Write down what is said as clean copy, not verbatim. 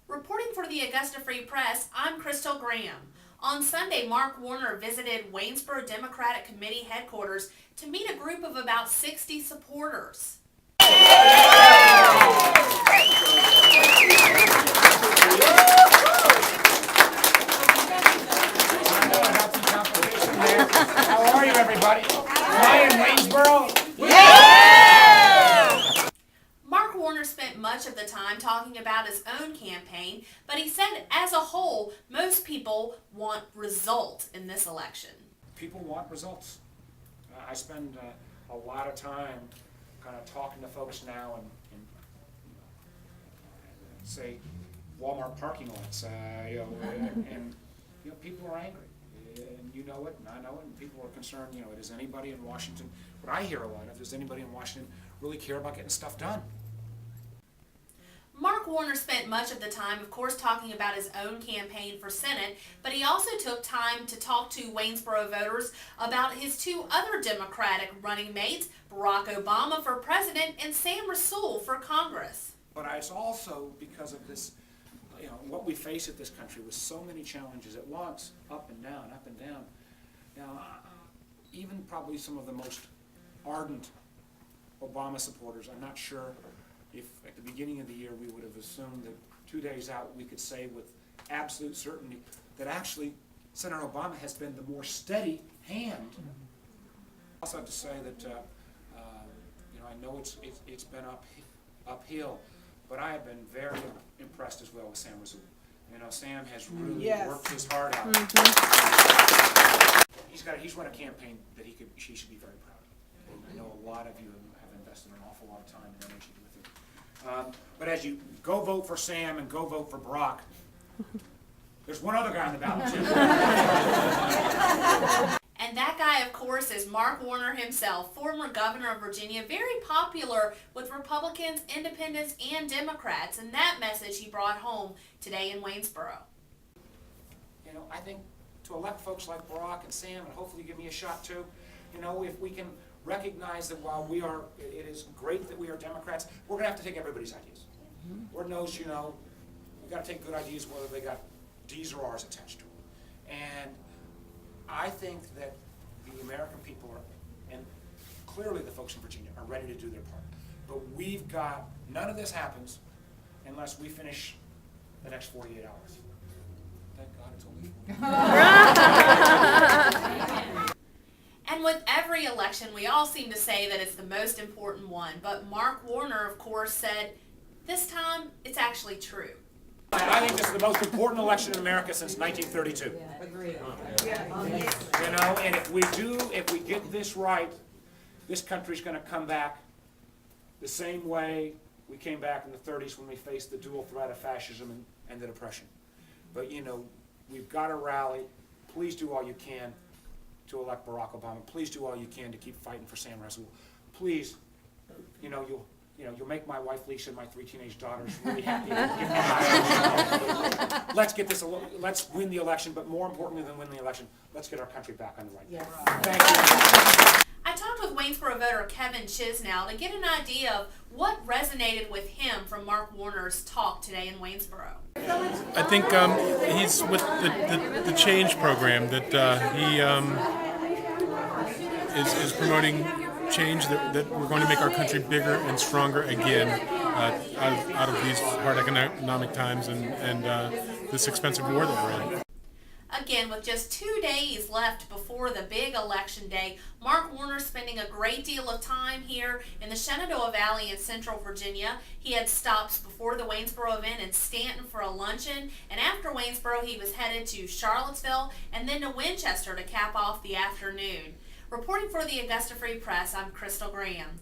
Reporting for the Augusta Free Press, I'm Crystal Graham. On Sunday, Mark Warner visited Waynesboro Democratic Committee headquarters to meet a group of about 60 supporters. How are you, everybody? Hi in Waynesboro? Mark Warner spent much of the time talking about his own campaign, but he said as a whole, most people want results in this election. People want results. I spend a lot of time kind of talking to folks now and say Walmart parking lots, and people are angry. And you know it, and I know it, and people are concerned, does anybody in Washington, what I hear a lot of, does anybody in Washington really care about getting stuff done? Mark Warner spent much of the time, of course, talking about his own campaign for Senate, but he also took time to talk to Waynesboro voters about his two other Democratic running mates, Barack Obama for president and Sam Rasool for Congress. But it's also because of this, what we face at this country with so many challenges at once, up and down, up and down. Now, even probably some of the most ardent Obama supporters, I'm not sure if at the beginning of the year we would have assumed that 2 days out we could say with absolute certainty that actually Senator Obama has been the more steady hand. I also have to say that I know it's been uphill, but I have been very impressed as well with Sam Rasool. Sam has really worked his heart out. He's run a campaign that he should be very proud of. And I know a lot of you have invested an awful lot of time and energy with it. But as you go vote for Sam and go vote for Barack, there's one other guy on the ballot too. And that guy, of course, is Mark Warner himself, former governor of Virginia, very popular with Republicans, independents, and Democrats. And that message he brought home today in Waynesboro. I think to elect folks like Barack and Sam, and hopefully give me a shot too, if we can recognize that while it is great that we are Democrats, we're going to have to take everybody's ideas. Lord knows, we've got to take good ideas whether they got D's or R's attached to them. And I think that the American people and clearly the folks in Virginia, are ready to do their part. But none of this happens unless we finish the next 48 hours. Thank God it's only 48. And with every election, we all seem to say that it's the most important one. But Mark Warner, of course, said this time it's actually true. I think this is the most important election in America since 1932. Agreed. And if we get this right, this country's going to come back the same way we came back in the 30s when we faced the dual threat of fascism and the Depression. But we've got to rally. Please do all you can to elect Barack Obama. Please do all you can to keep fighting for Sam Rasool. Please, you'll make my wife Lisa and my 3 teenage daughters really happy. Let's win the election, but more importantly than win the election, let's get our country back on the right path. Thank you. I talked with Waynesboro voter Kevin Chisnell to get an idea of what resonated with him from Mark Warner's talk today in Waynesboro. I think he's with the change program that he is promoting change that we're going to make our country bigger and stronger again out of these hard economic times and this expensive war that we're in. Again, with just 2 days left before the big election day, Mark Warner spending a great deal of time here in the Shenandoah Valley in Central Virginia. He had stops before the Waynesboro event in Stanton for a luncheon, and after Waynesboro he was headed to Charlottesville and then to Winchester to cap off the afternoon. Reporting for the Augusta Free Press, I'm Crystal Graham.